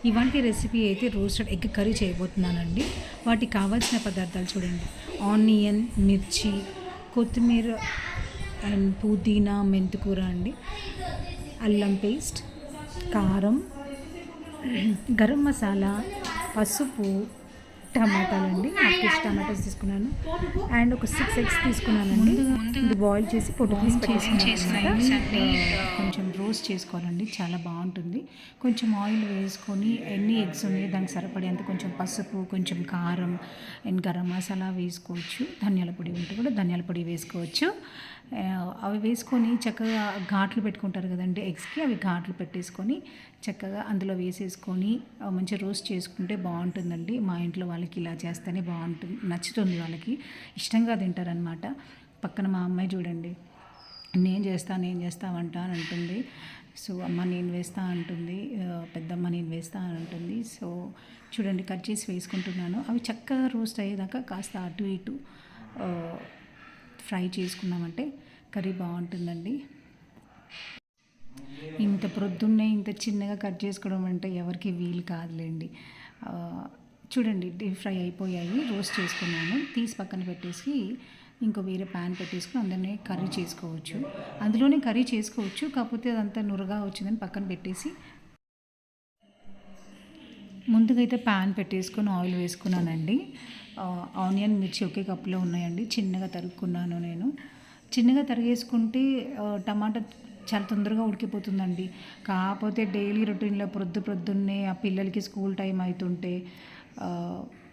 ఇవాంటి recipe అయితే roasted egg curry చేయబోతున్నానండి. వాటికి కావాల్సిన పదార్థాలు చూడండి. ఆనియన్, మిర్చి, కొత్తిమీర అండ్ పుదీనా, మెంతికూర అండి, అల్లం పేస్ట్, కారం, గరం మసాలా, పసుపు, టమాటాలండి. హాఫ్ కేజీ టమాటాస్ తీసుకున్నాను అండ్ ఒక 6 ఎగ్స్ తీసుకున్నానండి. ఇది బాయిల్ చేసి పొట్టు తీసి కొంచెం రోస్ట్ చేసుకోవాలండి, చాలా బాగుంటుంది. కొంచెం ఆయిల్ వేసుకొని ఎన్ని ఎగ్స్ ఉన్నాయో దానికి సరిపడేంత కొంచెం పసుపు, కొంచెం కారం అండ్ గరం మసాలా వేసుకోవచ్చు. ధనియాల పొడి ఉంటే కూడా ధనియాల పొడి వేసుకోవచ్చు. అవి వేసుకొని చక్కగా ఘాట్లు పెట్టుకుంటారు కదండి ఎగ్స్కి, అవి ఘాట్లు పెట్టేసుకొని చక్కగా అందులో వేసేసుకొని మంచిగా రోస్ట్ చేసుకుంటే బాగుంటుందండి. మా ఇంట్లో వాళ్ళకి ఇలా చేస్తేనే బాగుంటుంది, నచ్చుతుంది, వాళ్ళకి ఇష్టంగా తింటారనమాట. పక్కన మా అమ్మాయి చూడండి, నేను చేస్తా వంట అని అంటుంది. సో అమ్మ నేను వేస్తా అంటుంది, పెద్దమ్మ నేను వేస్తా అని అంటుంది. సో చూడండి, కట్ చేసి వేసుకుంటున్నాను. అవి చక్కగా రోస్ట్ అయ్యేదాకా కాస్త అటు ఇటు ఫ్రై చేసుకున్నామంటే కర్రీ బాగుంటుందండి. ఇంత ప్రొద్దున్నే ఇంత చిన్నగా కట్ చేసుకోవడం అంటే ఎవరికి వీలు కాదులేండి. చూడండి, డీప్ ఫ్రై అయిపోయాయి, రోస్ట్ చేసుకున్నాను. తీసి పక్కన పెట్టేసి ఇంకో వేరే ప్యాన్ పెట్టేసుకుని అందులోనే కర్రీ చేసుకోవచ్చు. కాకపోతే అదంతా నురగా వచ్చిందని పక్కన పెట్టేసి ముందుగా అయితే ప్యాన్ పెట్టేసుకొని ఆయిల్ వేసుకున్నానండి. ఆనియన్, మిర్చి ఒకే కప్పులో ఉన్నాయండి. చిన్నగా తరుక్కున్నాను నేను. చిన్నగా తరిగేసుకుంటే టమాటా చాలా తొందరగా ఉడికిపోతుందండి. కాకపోతే డైలీ రొటీన్లో ప్రొద్దున్నే ఆ పిల్లలకి స్కూల్ టైం అవుతుంటే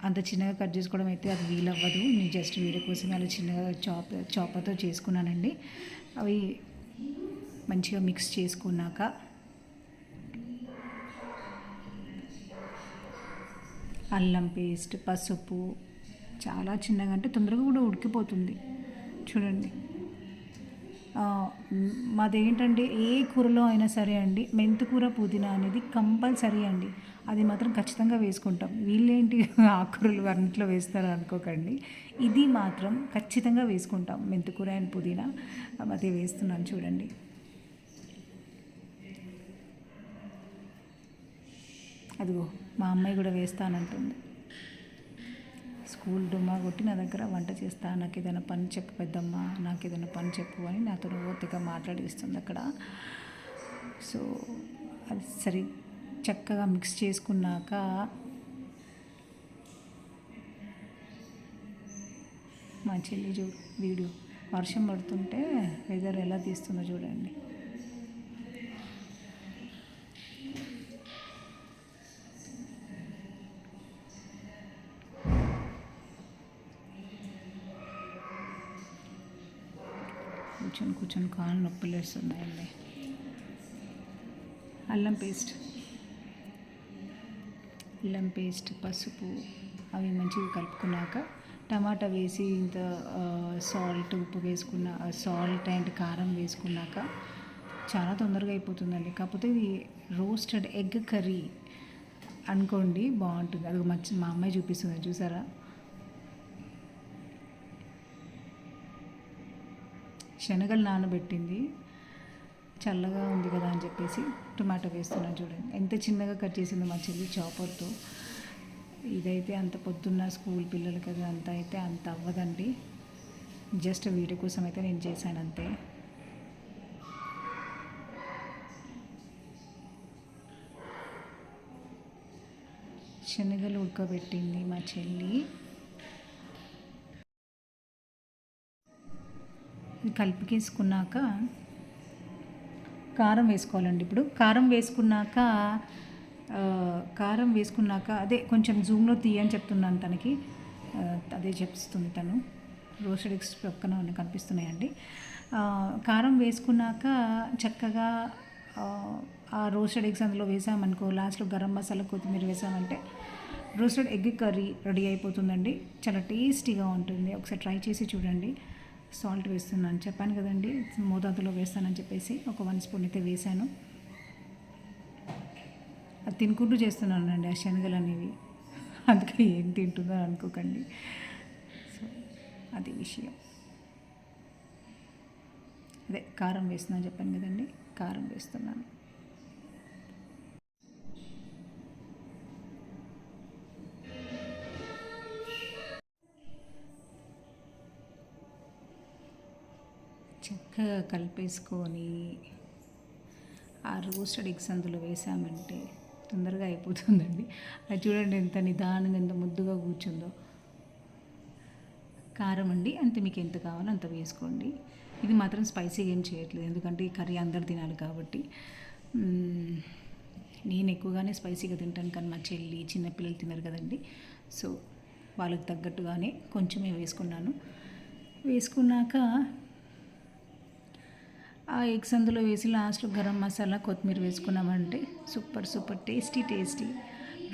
అంత చిన్నగా కట్ చేసుకోవడం అయితే అది వీలవ్వదు. నేను జస్ట్ వీడియో కోసమే అలా చిన్నగా చాపర్తో చేసుకున్నానండి. అవి మంచిగా మిక్స్ చేసుకున్నాక అల్లం పేస్ట్, పసుపు, చాలా చిన్నగా అంటే తొందరగా కూడా ఉడికిపోతుంది. చూడండి, మాదేంటంటే ఏ కూరలో అయినా సరే అండి, మెంతికూర, పుదీనా అనేది కంపల్సరీ అండి. అది మాత్రం ఖచ్చితంగా వేసుకుంటాం. వీళ్ళేంటి ఆకుకూరలు అన్నింటిలో వేస్తారు అనుకోకండి, ఇది మాత్రం ఖచ్చితంగా వేసుకుంటాం. మెంతికూర అండ్ పుదీనా అది వేస్తున్నాను చూడండి. అదిగో మా అమ్మాయి కూడా వేస్తానంటుంది. స్కూల్ డుమ్మా కొట్టి నా దగ్గర వంట చేస్తా, నాకు ఏదైనా పని చెప్పు పెద్దమ్మ, నాకు ఏదైనా పని చెప్పు అని నాతో ఓపికగా మాట్లాడిస్తుంది అక్కడ. సో అది సరి చక్కగా మిక్స్ చేసుకున్నాక మా చెల్లి వీడియో వర్షం పడుతుంటే వెదర్ ఎలా తీస్తుందో చూడండి. కూర్చొని కాళ్ళు నొప్పులు వేస్తున్నాయండి. అల్లం పేస్ట్, పసుపు అవి మంచిగా కలుపుకున్నాక టమాటా వేసి ఇంత ఉప్పు వేసుకున్న సాల్ట్ అండ్ కారం వేసుకున్నాక చాలా తొందరగా అయిపోతుందండి. కాకపోతే ఇది రోస్టెడ్ ఎగ్ కర్రీ అనుకోండి, బాగుంటుంది. అది మా అమ్మాయి చూపిస్తుంది చూసారా. శనగలు నానబెట్టింది, చల్లగా ఉంది కదా అని చెప్పేసి టొమాటో వేస్తున్నాను చూడండి. ఎంత చిన్నగా కట్ చేసిందో మా చెల్లి చాపర్తో. ఇదైతే అంత పొద్దున్న స్కూల్ పిల్లలకి అది అంత అవ్వదండి. జస్ట్ వీడియో కోసం అయితే నేను చేశాను అంతే. శనగలు ఉడకబెట్టింది మా చెల్లి. కలిపికేసుకున్నాక కారం వేసుకోవాలండి. ఇప్పుడు కారం వేసుకున్నాక అదే కొంచెం జూమ్లో తీయని చెప్తున్నాను తనకి, అదే చెప్తుంది తను. రోస్టెడ్ ఎగ్స్ పక్కన కనిపిస్తున్నాయండి. కారం వేసుకున్నాక చక్కగా ఆ రోస్టెడ్ ఎగ్స్ అందులో వేసామనుకో, లాస్ట్లో గరం మసాలా, కొత్తిమీర వేసామంటే రోస్టెడ్ ఎగ్ కర్రీ రెడీ అయిపోతుందండి. చాలా టేస్టీగా ఉంటుంది. ఒకసారి ట్రై చేసి చూడండి. సాల్ట్ వేస్తున్నాను, చెప్పాను కదండి మోతాదులో వేస్తానని చెప్పేసి ఒక 1 స్పూన్ అయితే వేసాను. అది తినుకుంటూ చేస్తున్నాను అండి ఆ శనగలు అనేవి, అందుకే ఏం తింటుందో అనుకోకండి. సో అది విషయం. అదే కారం వేస్తున్నాను చెప్పాను కదండి, కారం వేస్తున్నాను. చక్కగా కలిపేసుకొని ఆ రోస్టెడ్ ఎగ్స్ అందులో వేసామంటే తొందరగా అయిపోతుందండి. అది చూడండి ఎంత నిదానంగా ఎంత ముద్దుగా కూర్చుందో. కారం అండి అంతే, మీకు ఎంత కావాలో అంత వేసుకోండి. ఇది మాత్రం స్పైసీగా ఏం చేయట్లేదు, ఎందుకంటే ఈ కర్రీ అందరు తినాలి కాబట్టి. నేను ఎక్కువగానే స్పైసీగా తింటాను, కానీ మా చెల్లి చిన్నపిల్లలు తినరు కదండి. సో వాళ్ళకి తగ్గట్టుగానే కొంచెమే వేసుకున్నాను. వేసుకున్నాక ఆ ఎగ్స్ అందులో వేసి లాస్ట్లో గరం మసాలా కొత్తిమీర వేసుకున్నామంటే super tasty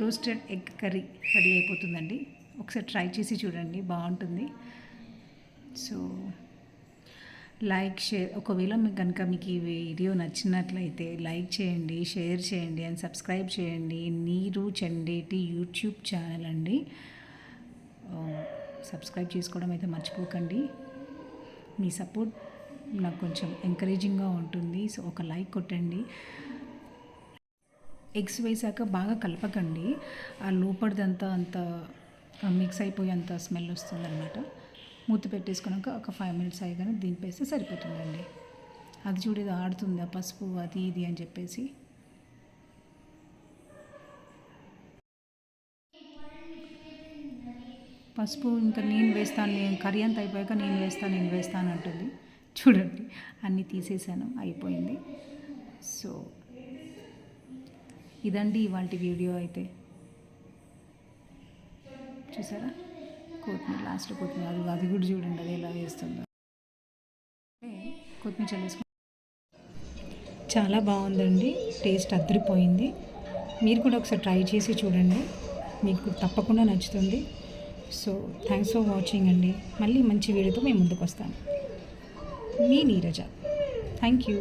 roasted egg curry ready అయిపోతుందండి. ఒకసారి ట్రై చేసి చూడండి, బాగుంటుంది. సో లైక్ షేర్, ఒకవేళ మీకు కనుక మీకు ఈ వీడియో నచ్చినట్లయితే లైక్ చేయండి, షేర్ చేయండి అండ్ సబ్స్క్రైబ్ చేయండి. నీరు చండేటి యూట్యూబ్ ఛానల్ అండి. సబ్స్క్రైబ్ చేసుకోవడం అయితే మర్చిపోకండి. మీ సపోర్ట్ నాకు కొంచెం ఎంకరేజింగ్గా ఉంటుంది. సో ఒక లైక్ కొట్టండి. ఎగ్స్ వేసాక బాగా కలపకండి, ఆ లోపడిదంతా అంత మిక్స్ అయిపోయి అంత స్మెల్ వస్తుందన్నమాట. మూత పెట్టేసుకున్నాక ఒక 5 minutes అయ్యగానే దింపేస్తే సరిపోతుందండి. అది చూడేది ఆడుతుంది ఆ పసుపు అది ఇది అని చెప్పేసి. పసుపు ఇంకా నేను వేస్తాను, నేను కర్రీ అంతా అయిపోయాక నేను వేస్తాను అంటుంది. చూడండి అన్నీ తీసేసాను, అయిపోయింది. సో ఇదండి ఇవాళ వీడియో అయితే. చూసారా కొత్తిమీర, లాస్ట్లో కొత్తిమీర, అది కూడా చూడండి అది ఎలా వేస్తుందో. కొత్తిమీర చల్లేసుకుని చాలా బాగుందండి, టేస్ట్ అదిరిపోయింది. మీరు కూడా ఒకసారి ట్రై చేసి చూడండి, మీకు తప్పకుండా నచ్చుతుంది. సో థ్యాంక్స్ ఫర్ వాచింగ్ అండి. మళ్ళీ మంచి వీడియోతో మేము ముందుకు వస్తాను. మీ నీరజ. Thank you.